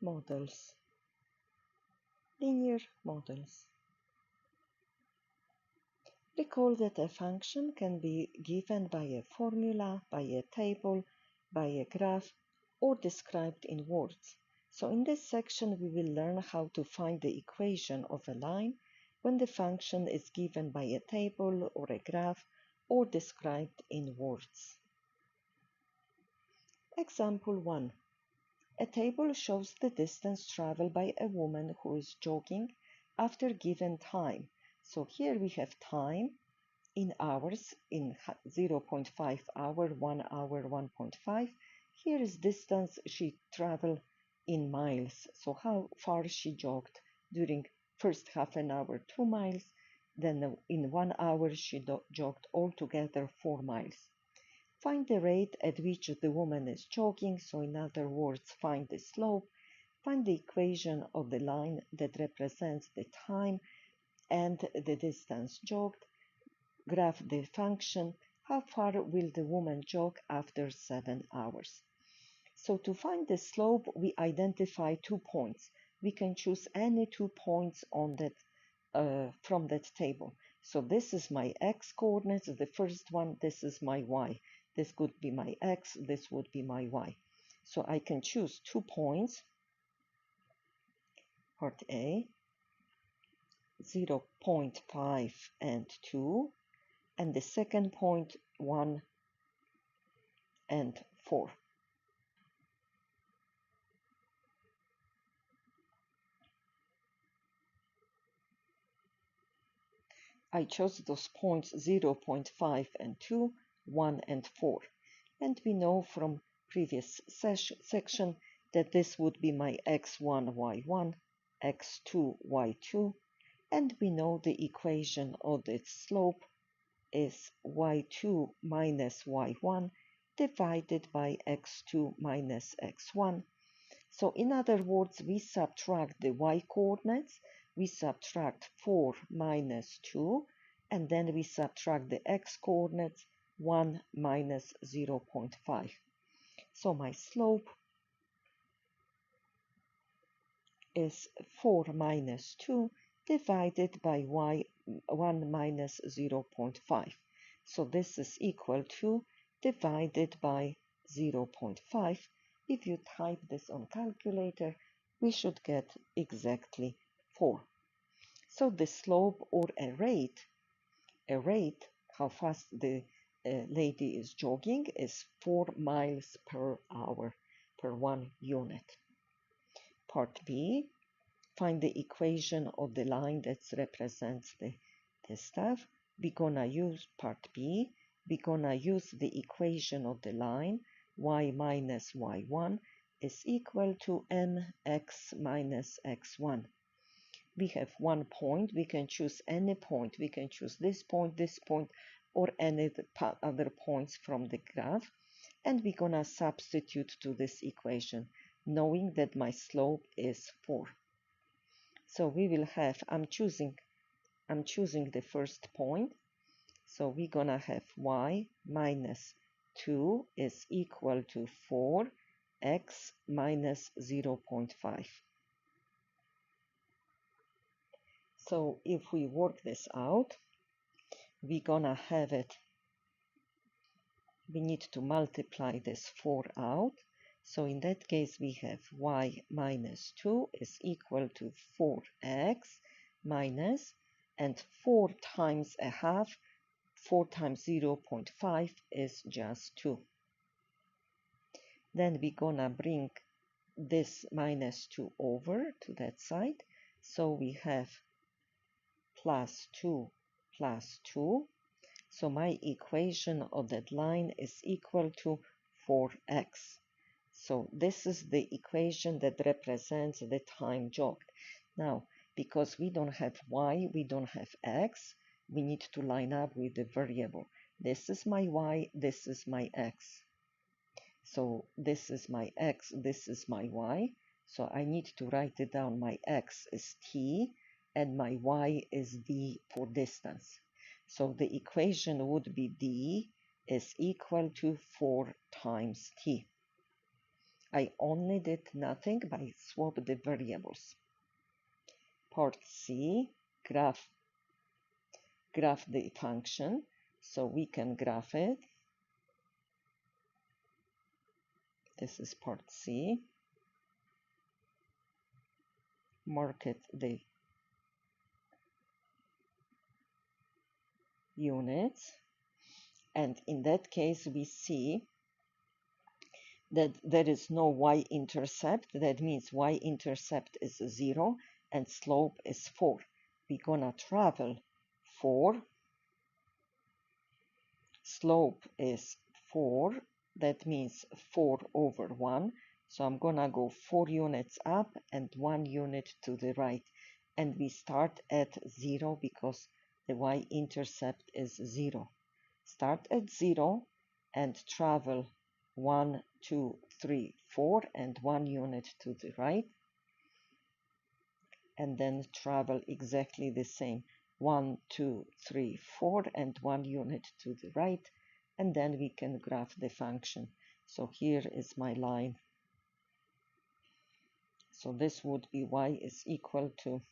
models. Linear models. Recall that a function can be given by a formula, by a table, by a graph, or described in words. So in this section, we will learn how to find the equation of a line when the function is given by a table or a graph or described in words. Example 1. A table shows the distance traveled by a woman who is jogging after given time. So here we have time in hours, in 0.5 hour, 1 hour, 1.5. Here is distance she traveled in miles. So how far she jogged during first half an hour, 2 miles. Then in 1 hour she jogged altogether 4 miles. Find the rate at which the woman is jogging. So in other words, find the slope. Find the equation of the line that represents the time and the distance jogged. Graph the function. How far will the woman jog after 7 hours? So to find the slope, we identify 2 points. We can choose any 2 points on that from that table. So this is my x coordinates, the first one, this is my y. This could be my x, this would be my y. So I can choose 2 points, part A, 0.5 and 2, and the second point 1 and 4. I chose those points 0.5 and 2, 1 and 4. And we know from previous section that this would be my x1, y1, x2, y2, and we know the equation of the slope is y2 minus y1 divided by x2 minus x1. So in other words, we subtract the y coordinates, we subtract 4 minus 2, and then we subtract the x coordinates, 1 minus 0.5. So my slope is 4 minus 2 divided by y 1 minus 0.5. So this is equal to divided by 0.5. If you type this on calculator, we should get exactly 4. So the slope or a rate, how fast the lady is jogging, is 4 miles per hour per 1 unit. Part B, find the equation of the line that represents the stuff. We're gonna use part B. We're gonna use the equation of the line y minus y1 is equal to mx minus x1. We have 1 point. We can choose any point. We can choose this point, or any other points from the graph. And we're gonna substitute to this equation, knowing that my slope is 4. So we will have, I'm choosing the first point. So we're gonna have y minus 2 is equal to 4x minus 0.5. So if we work this out, we're gonna have it, we need to multiply this 4 out. So in that case, we have y minus 2 is equal to 4x minus, and 4 times a half, 4 times 0.5 is just 2. Then we're gonna bring this minus 2 over to that side. So we have plus 2 plus 2. So my equation of that line is equal to 4x. So this is the equation that represents the time jogged. Now, because we don't have y, we don't have x, we need to line up with the variable. This is my y, this is my x. So this is my x, this is my y. So I need to write it down. My x is t and my y is d for distance. So the equation would be d is equal to 4 times t. I only did nothing by swap the variables. Part C, graph the function. So we can graph it. This is part C. Market the units. And in that case, we see that there is no y-intercept. That means y-intercept is 0 and slope is 4. We're gonna travel 4. Slope is 4. That means 4 over 1. So I'm gonna go 4 units up and 1 unit to the right. And we start at 0 because the y-intercept is 0. Start at 0 and travel 1, 2, 3, 4 and 1 unit to the right, and then travel exactly the same 1, 2, 3, 4 and 1 unit to the right, and then we can graph the function. So here is my line. So this would be y is equal to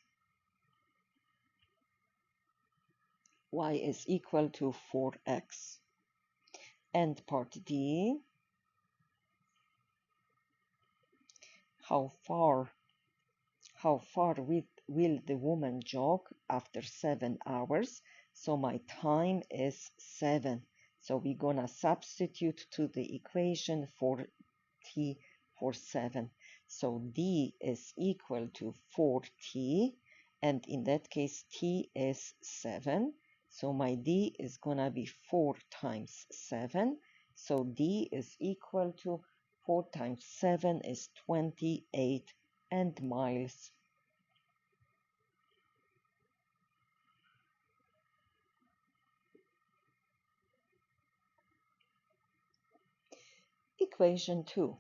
4x. And part D, how far will the woman jog after 7 hours? So my time is 7. So we're gonna substitute to the equation for t for 7. So d is equal to 4t, and in that case t is 7. So my d is gonna be 4 times 7. So d is equal to 4 times 7 is 28 and miles. Equation 2.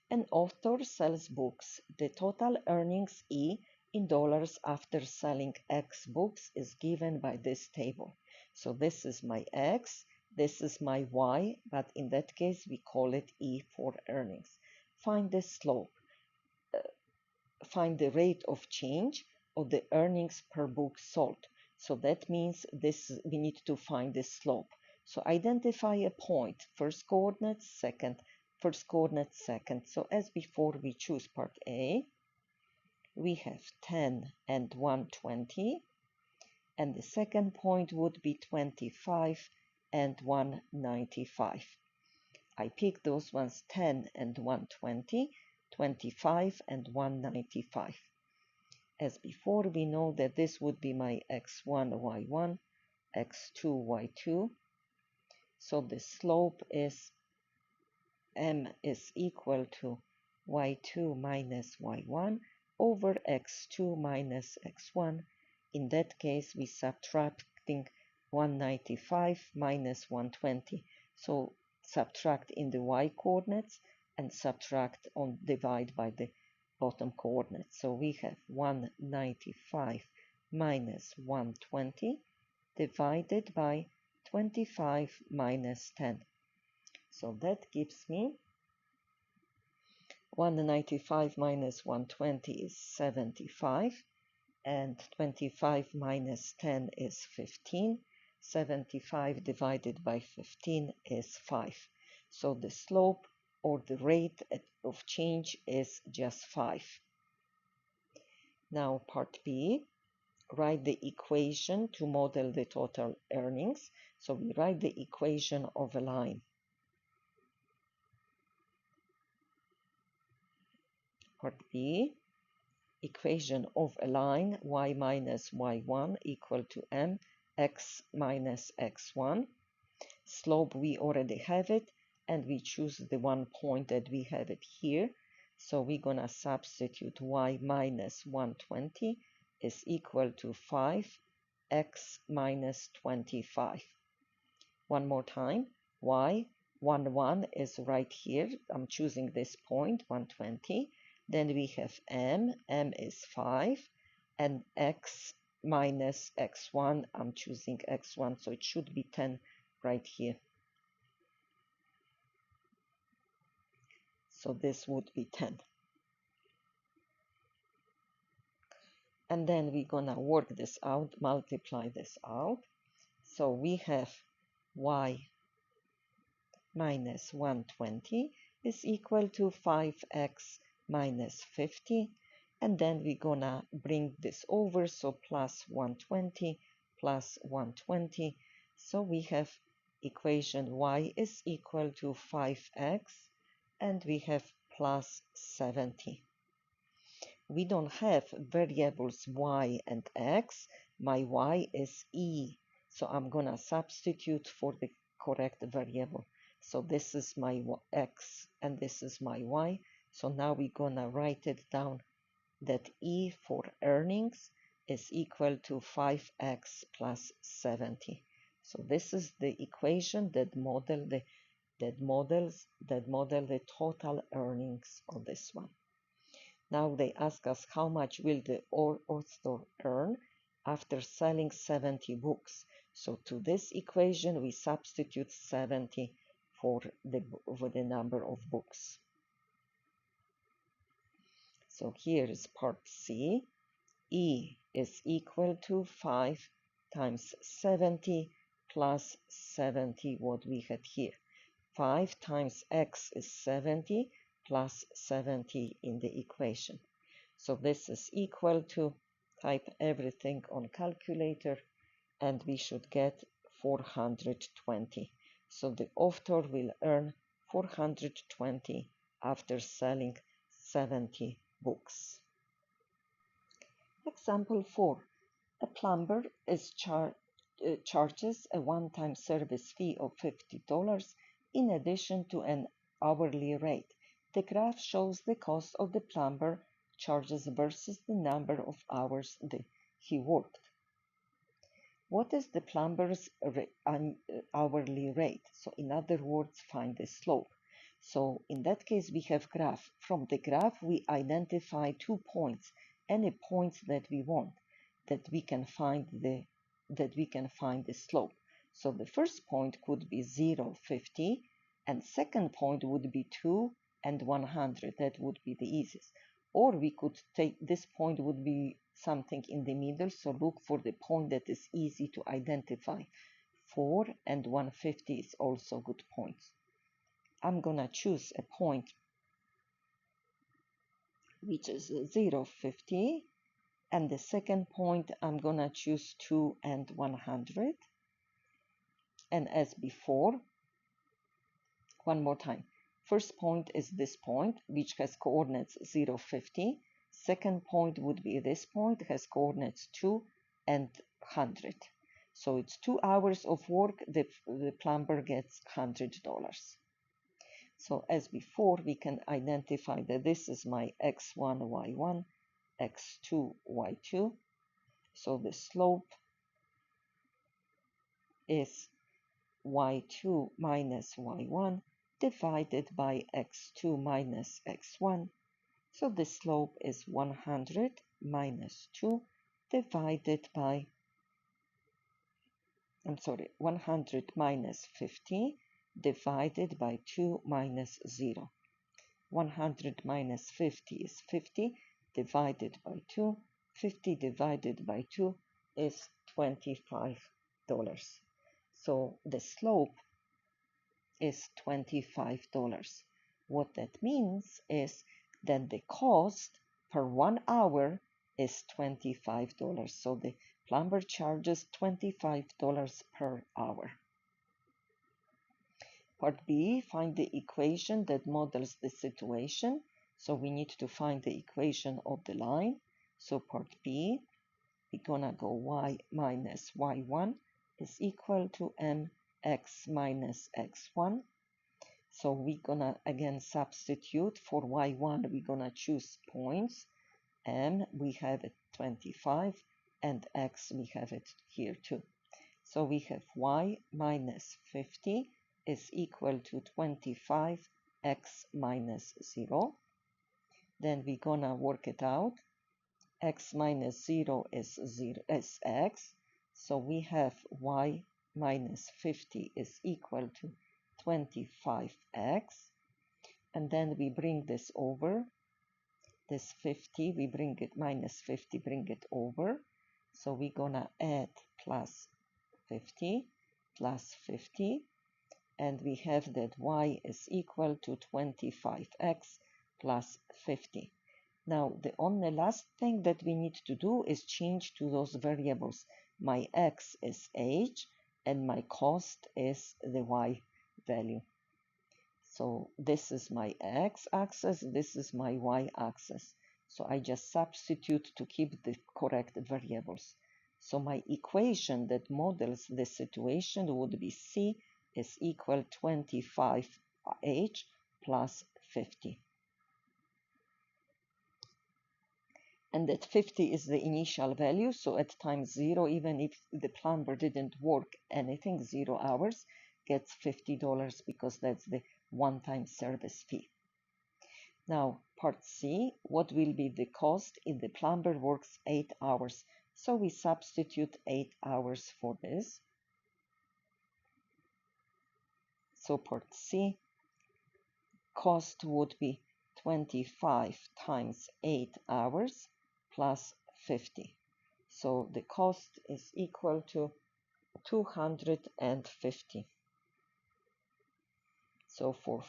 An author sells books. The total earnings E in dollars after selling X books is given by this table. So this is my X, this is my Y, but in that case we call it E for earnings. Find the slope. Find the rate of change of the earnings per book sold. So that means we need to find the slope. So identify a point, first coordinate, first coordinate, second. So as before, we choose part A. We have 10 and 120, and the second point would be 25 and 195. I pick those ones 10 and 120, 25 and 195. As before, we know that this would be my x1, y1, x2, y2. So the slope is m is equal to y2 minus y1 over x2 minus x1. In that case, we subtracting 195 minus 120. So subtract in the y coordinates and subtract on divide by the bottom coordinates. So we have 195 minus 120 divided by 25 minus 10. So that gives me 195 minus 120 is 75, and 25 minus 10 is 15. 75 divided by 15 is 5. So the slope or the rate of change is just 5. Now part B, write the equation to model the total earnings. So we write the equation of a line. Part B, equation of a line y minus y1 equal to m x minus x1. Slope, we already have it, and we choose the one point that we have it here. So we're gonna substitute y minus 120 is equal to 5x minus 25. One more time, y 1 is right here. I'm choosing this point 120. Then we have m is 5, and x minus x1, I'm choosing x1, so it should be 10 right here. So this would be 10. And then we're gonna work this out, multiply this out. So we have y minus 120 is equal to 5x minus 50. And then we're gonna bring this over, so plus 120 plus 120. So we have equation y is equal to 5x, and we have plus 70. We don't have variables y and x. My y is e, so I'm gonna substitute for the correct variable. So this is my x and this is my y. So now we're gonna write it down that e for earnings is equal to 5x plus 70. So this is the equation that model the total earnings of this one. Now they ask us how much will the author earn after selling 70 books. So to this equation we substitute 70 for the number of books. So here is part C. E is equal to 5 times 70 plus 70, what we had here. 5 times x is 70 plus 70 in the equation. So this is equal to, type everything on calculator, and we should get 420. So the author will earn 420 after selling 70 books. Example 4. A plumber charges a one-time service fee of $50 in addition to an hourly rate. The graph shows the cost of the plumber charges versus the number of hours he worked. What is the plumber's hourly rate? So in other words, find the slope. So in that case, we have graph. From the graph, we identify 2 points, any points that we want, that we can find the slope. So the first point could be 0, 50, and second point would be 2 and 100. That would be the easiest. Or we could take this point would be something in the middle, so look for the point that is easy to identify. 4 and 150 is also good points. I'm gonna choose a point which is 0, 50, and the second point I'm gonna choose 2 and 100. And as before, one more time, first point is this point which has coordinates 0, 50. Second point would be this point, has coordinates 2 and 100. So it's 2 hours of work, the plumber gets $100. So as before, we can identify that this is my x1, y1, x2, y2. So the slope is y2 minus y1 divided by x2 minus x1. So the slope is 100 minus 2 divided by, 100 minus 50 divided by 2 minus 0. 100 minus 50 is 50 divided by 2. 50 divided by 2 is $25. So the slope is $25. What that means is that the cost per 1 hour is $25. So the plumber charges $25 per hour. Part B, find the equation that models the situation. So we need to find the equation of the line. So part B, we're gonna go y minus y1 is equal to mx minus x1. So we're gonna again substitute for y1, we're gonna choose points. M, we have it 25, and x, we have it here too. So we have y minus 50 is equal to 25 x minus 0. Then we're gonna work it out. X minus 0 is x. So we have y minus 50 is equal to 25x. and then we bring this over, this 50, we bring it minus 50, bring it over. So we're gonna add plus 50 plus 50, and we have that y is equal to 25x plus 50. Now, the only last thing that we need to do is change to those variables. My x is h, and my cost is the y value. So this is my x-axis, this is my y-axis. So I just substitute to keep the correct variables. So my equation that models this situation would be C is equal 25h plus 50. And that 50 is the initial value, so at time 0, even if the plumber didn't work anything, 0 hours, gets $50 because that's the one-time service fee. Now, part C, what will be the cost if the plumber works 8 hours? So we substitute 8 hours for this. So part C, cost would be 25 times 8 hours plus 50. So the cost is equal to 250. So for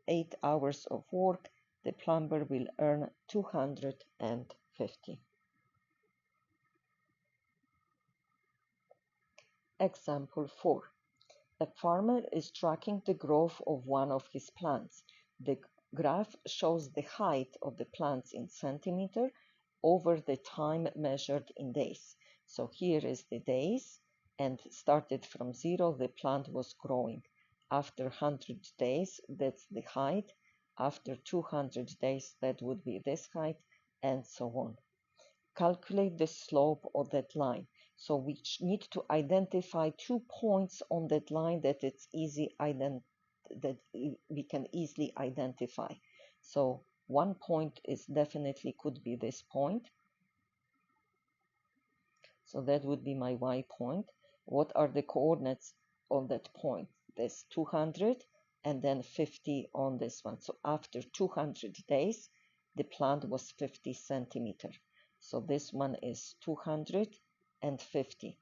8 hours of work, the plumber will earn 250. Example 4. A farmer is tracking the growth of one of his plants. The graph shows the height of the plants in centimeter over the time measured in days. So here is the days, and started from 0, the plant was growing. After 100 days, that's the height. After 200 days, that would be this height, and so on. Calculate the slope of that line. So we need to identify 2 points on that line that we can easily identify. So one point is definitely could be this point. So that would be my y point. What are the coordinates on that point? There's 200 and then 50 on this one. So after 200 days, the plant was 50 centimeter. So this one is 250.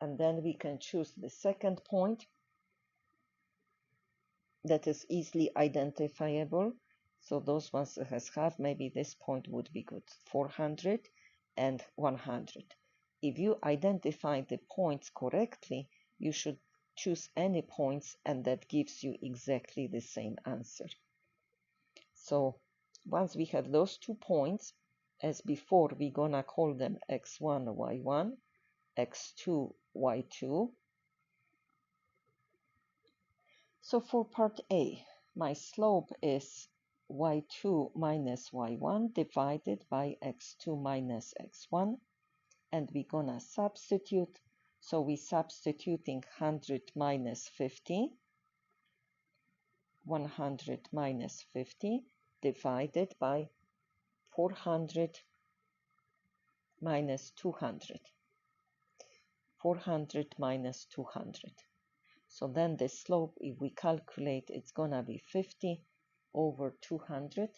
And then we can choose the second point that is easily identifiable. So those ones that has half, maybe this point would be good, 400 and 100. If you identify the points correctly, you should choose any points, and that gives you exactly the same answer. So once we have those 2 points, as before, we're gonna call them x1, y1, x2, y2. So for part A, my slope is y2 minus y1 divided by x2 minus x1, and we're gonna substitute. So we substituting 100 minus 50, 100 minus 50 divided by 400 minus 200, 400 minus 200. So then the slope, if we calculate, it's gonna be 50 over 200.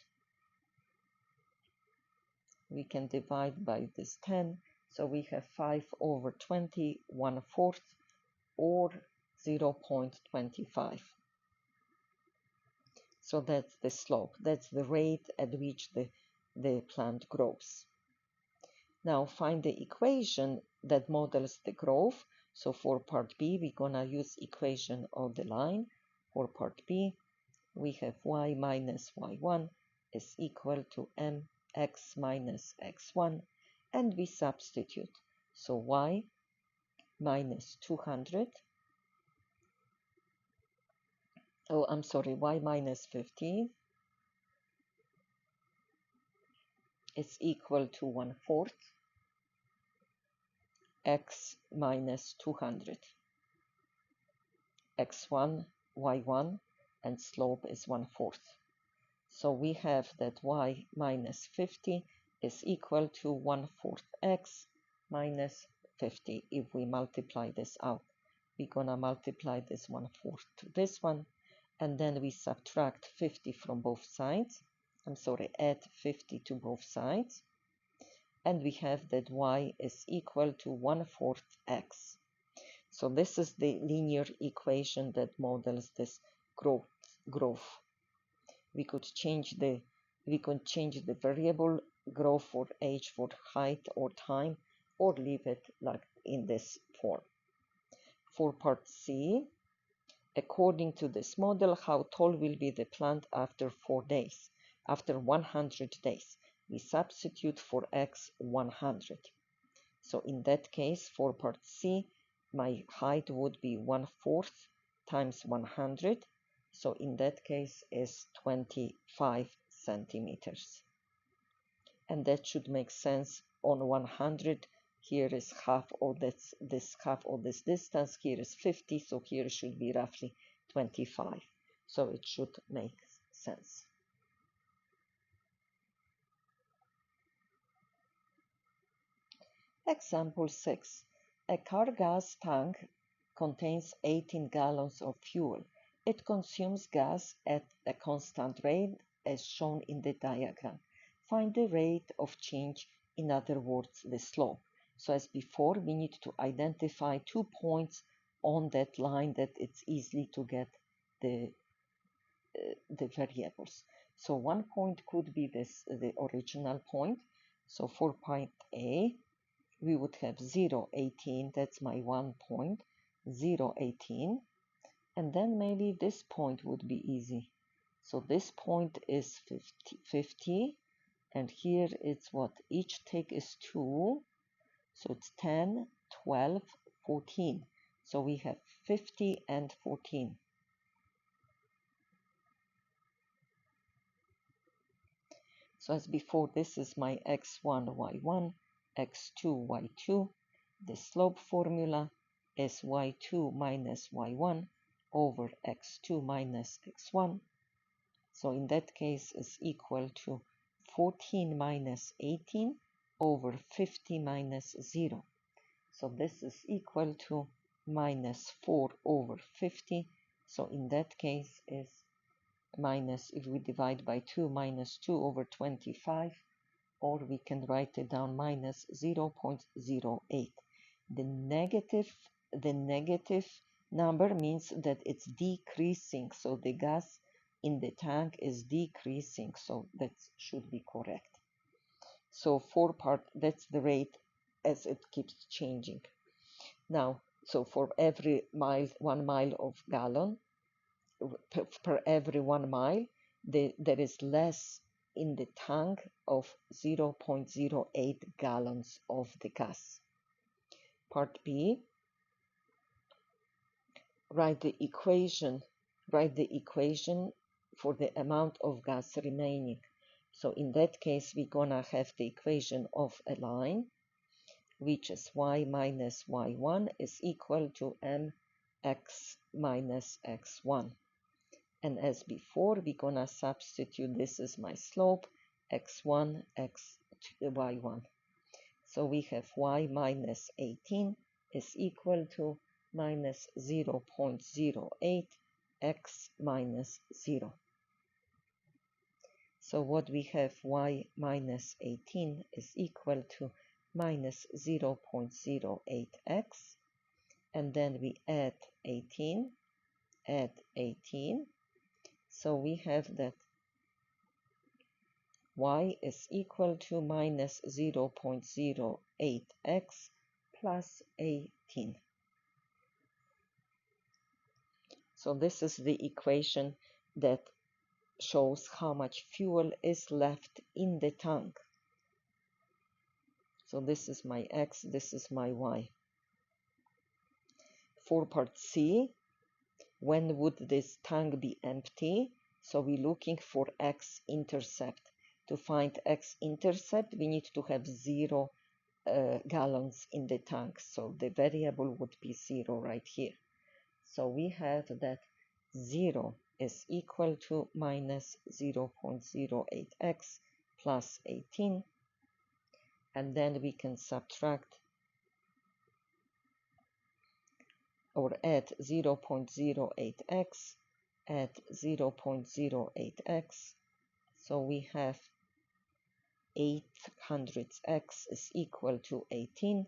We can divide by this 10, so we have 5 over 20, 1/4, or 0.25. So that's the slope, that's the rate at which the plant grows. Now find the equation that models the growth. So for part B, we're gonna use equation of the line. For part B, we have y minus y1 is equal to mx minus x1, and we substitute. So y minus 200, oh, I'm sorry, y minus 50 is equal to 1/4 x minus 200, x1, y1, and slope is 1/4. So we have that y minus 50 is equal to 1/4 x minus 50. If we multiply this out, we're gonna multiply this 1/4 to this one, and then we subtract 50 from both sides. I'm sorry, add 50 to both sides, and we have that y is equal to 1/4 x. So this is the linear equation that models this growth. We could change the variable growth for age, for height or time, or leave it like in this form. For part C, according to this model, how tall will be the plant after 4 days? After 100 days, we substitute for x 100. So in that case, for part C, my height would be 1/4 times 100. So in that case is 25 centimeters. And that should make sense. On 100, here is half of this half of this distance. Here is 50, so here should be roughly 25. So it should make sense. Example 6. A car gas tank contains 18 gallons of fuel. It consumes gas at a constant rate as shown in the diagram. Find the rate of change, in other words, the slope. So as before, we need to identify 2 points on that line that it's easy to get the variables. So one point could be the original point. So for point A, we would have 0, 18, that's my 1 point, 0, 18, and then maybe this point would be easy. So this point is 50, and here it's what? Each tick is 2, so it's 10, 12, 14. So we have 50 and 14. So as before, this is my x1, y1, x2, y2. The slope formula is y2 minus y1 over x2 minus x1. So in that case is equal to 14 minus 18 over 50 minus 0. So this is equal to minus 4 over 50. So in that case is minus, if we divide by 2, minus 2 over 25, or we can write it down minus 0.08. The negative number means that it's decreasing, so the gas in the tank is decreasing, so that should be correct. So for part, that's the rate as it keeps changing. Now, so for every mile, 1 mile of gallon, per every 1 mile, there is less in the tank of 0.08 gallons of the gas. Part B, write the equation for the amount of gas remaining. So in that case, we're gonna have the equation of a line, which is y minus y1 is equal to mx minus x1. And as before, we're gonna substitute, this is my slope, x1, y1. So we have y minus 18 is equal to minus 0.08 x minus 0. So what we have, y minus 18 is equal to minus 0.08 x, and then we add 18, so we have that y is equal to minus 0.08 x plus 18. So this is the equation that shows how much fuel is left in the tank. So this is my x, this is my y. For part C, when would this tank be empty? So we're looking for x-intercept. To find x-intercept, we need to have 0 gallons in the tank. So the variable would be 0 right here. So we have that 0 is equal to minus 0.08x plus 18. And then we can subtract or add 0.08x at 0.08x. So we have 800x is equal to 18.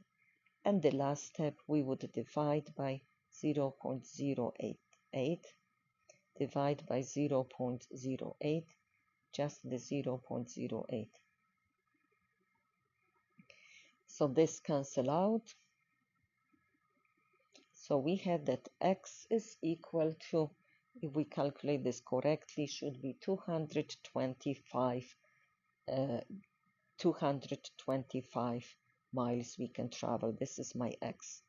And the last step, we would divide by 0.088, divide by 0.08, just the 0.08. So this cancel out. So we have that x is equal to, if we calculate this correctly, should be 225 miles we can travel. This is my x.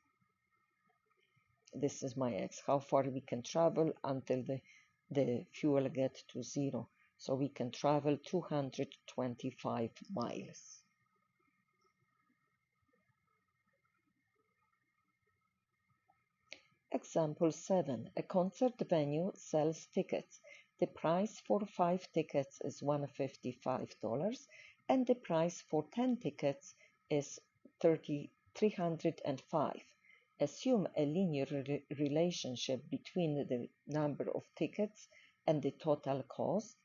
This is my x, how far we can travel until the fuel gets to 0. So we can travel 225 miles. Example 7. A concert venue sells tickets. The price for 5 tickets is $155 and the price for 10 tickets is $305. Assume a linear relationship between the number of tickets and the total cost.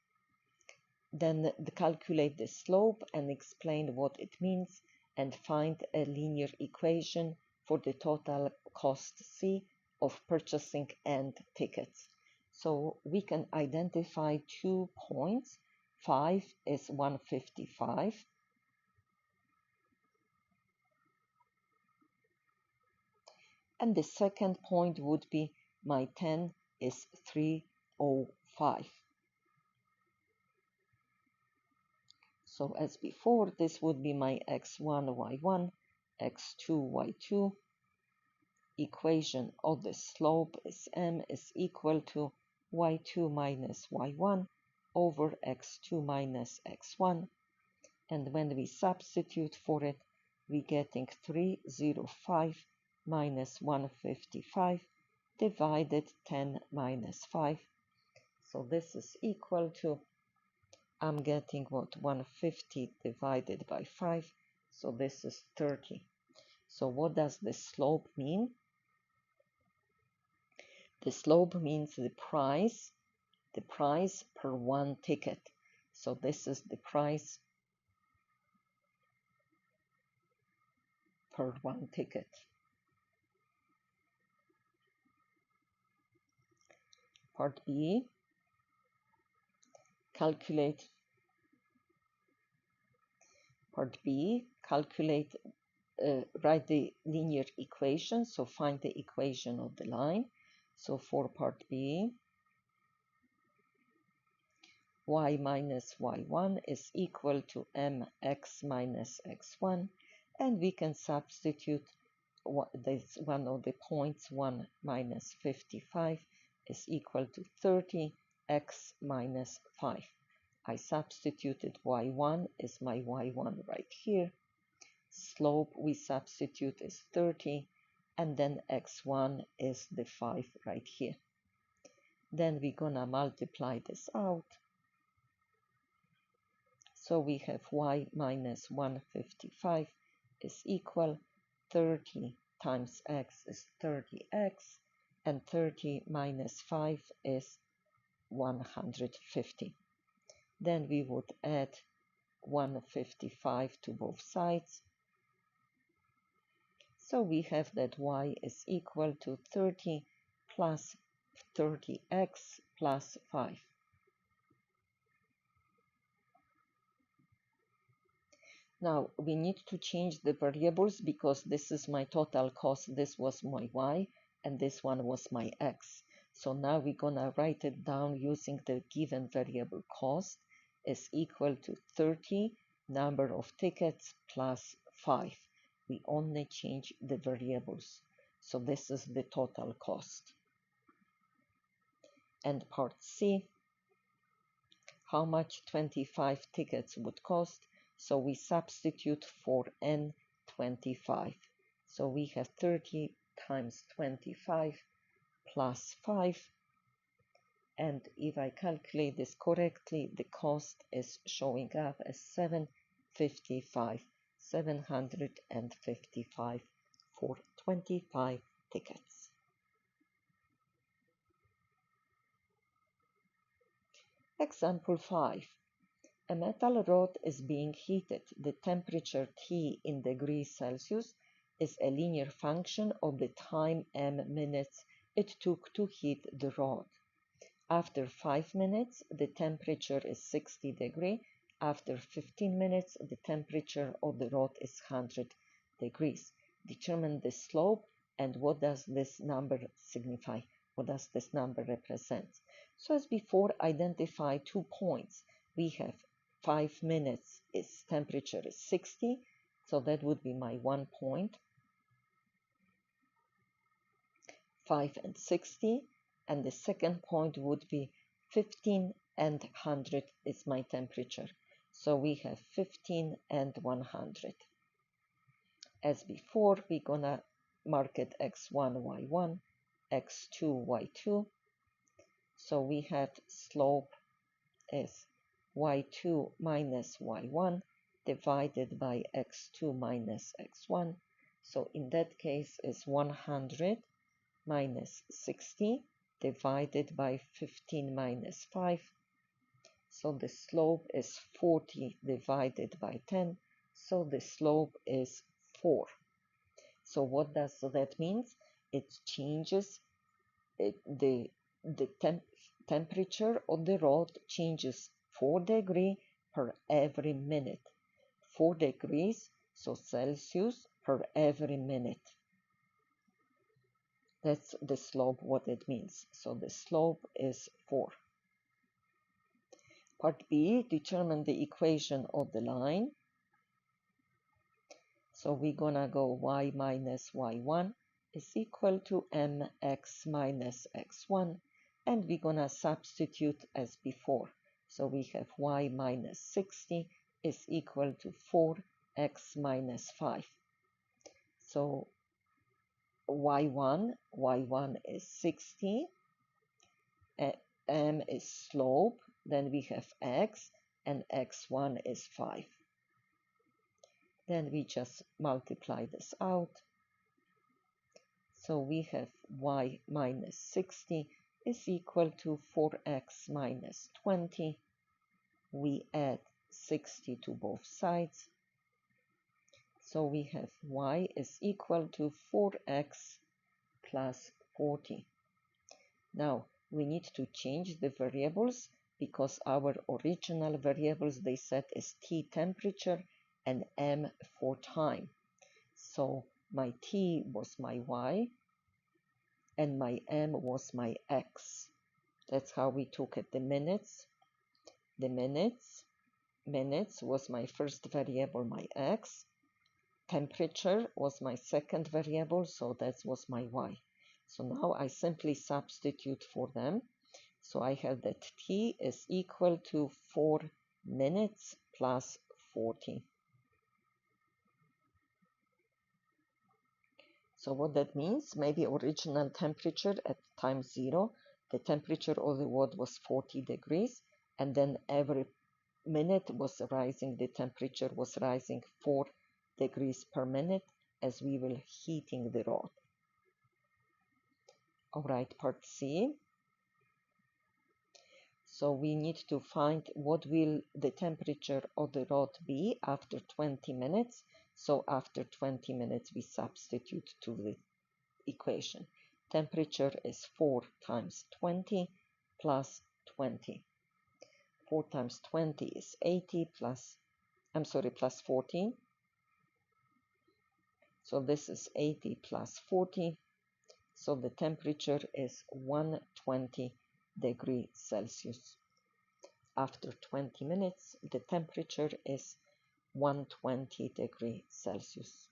Then calculate the slope and explain what it means and find a linear equation for the total cost C of purchasing and tickets. So we can identify 2 points. 5 is 155. And the second point would be my 10 is 305. So as before, this would be my x1, y1, x2, y2. Equation of the slope is m is equal to y2 minus y1 over x2 minus x1. And when we substitute for it, we getting 305 minus 155 divided 10 minus 5. So this is equal to, I'm getting what, 150 divided by 5. So this is 30. So what does the slope mean? The slope means the price per one ticket. So this is the price per one ticket. Part B, calculate write the linear equation, so find the equation of the line. So for part B, y minus y1 is equal to mx minus x1, and we can substitute this one of the points, 1 minus 55 is equal to 30, x minus 5. I substituted y1 is my y1 right here. Slope we substitute is 30, and then x1 is the 5 right here. Then we're gonna multiply this out. So we have y minus 155 is equal 30 times x is 30x, and 30 minus 5 is 150. Then we would add 155 to both sides. So we have that y is equal to 30 plus 30x plus 5. Now we need to change the variables because this is my total cost, this was my y, and this one was my x. So now we're gonna write it down using the given variable cost is equal to 30 number of tickets plus 5. We only change the variables. So this is the total cost. And part C, how much 25 tickets would cost? So we substitute for n 25. So we have 30 times 25 plus 5. And if I calculate this correctly, the cost is showing up as 755 for 25 tickets. Example 5. A metal rod is being heated. The temperature T in degrees Celsius is a linear function of the time m minutes it took to heat the rod. After 5 minutes, the temperature is 60 degrees. After 15 minutes, the temperature of the rod is 100 degrees. Determine the slope and what does this number signify? What does this number represent? So as before, identify 2 points. We have 5 minutes, its temperature is 60, so that would be my 1 point. 5 and 60, and the second point would be 15 and 100 is my temperature. So we have 15 and 100. As before, we're gonna mark it x1, y1, x2, y2. So we have slope is y2 minus y1 divided by x2 minus x1. So in that case is 100 minus 60 divided by 15 minus 5. So the slope is 40 divided by 10. So the slope is 4. So what does that mean? It changes the temperature of the rod changes 4 degrees per every minute. 4 degrees, so Celsius per every minute. That's the slope, what it means. So the slope is 4. Part B, determine the equation of the line. So we're gonna go y minus y1 is equal to mx minus x1, and we're gonna substitute as before. So we have y minus 60 is equal to 4x minus 5. So y1 is 60, m is slope, then we have x, and x1 is 5. Then we just multiply this out. So we have y minus 60 is equal to 4x minus 20. We add 60 to both sides. So we have y is equal to 4x plus 40. Now we need to change the variables because our original variables they set is T temperature and M for time. So my T was my Y and my M was my X. That's how we took it. The minutes was my first variable, my X. Temperature was my second variable, so that was my Y. So now I simply substitute for them. So I have that T is equal to 4 minutes plus 40. So what that means, maybe original temperature at time 0, the temperature of the wood was 40 degrees, and then every minute was rising, the temperature was rising 4 degrees per minute as we were heating the rod. All right, part C. So we need to find what will the temperature of the rod be after 20 minutes. So after 20 minutes, we substitute to the equation. Temperature is 4 times 20 plus 20. 4 times 20 is 80 plus 14. So this is 80 plus 40. So the temperature is 120 degrees Celsius. After 20 minutes, the temperature is 120 degrees Celsius.